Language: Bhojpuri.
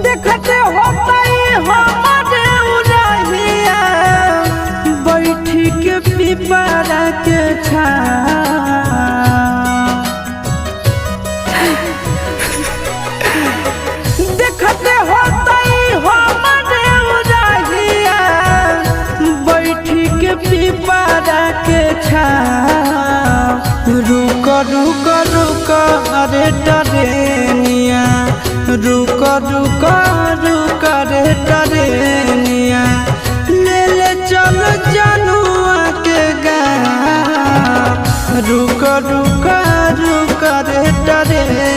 देखते होता हमारे उड़हिया बैठी के पिपरा के देखते होता हमारे उड़हिया बैठी के पिपरा के रुक रुक रुक अरे टरेनिया रुक रुक रुक रे टरेनिया ले ले चल जनुआ के गाँव रुक रुक रुक रे टरेनिया।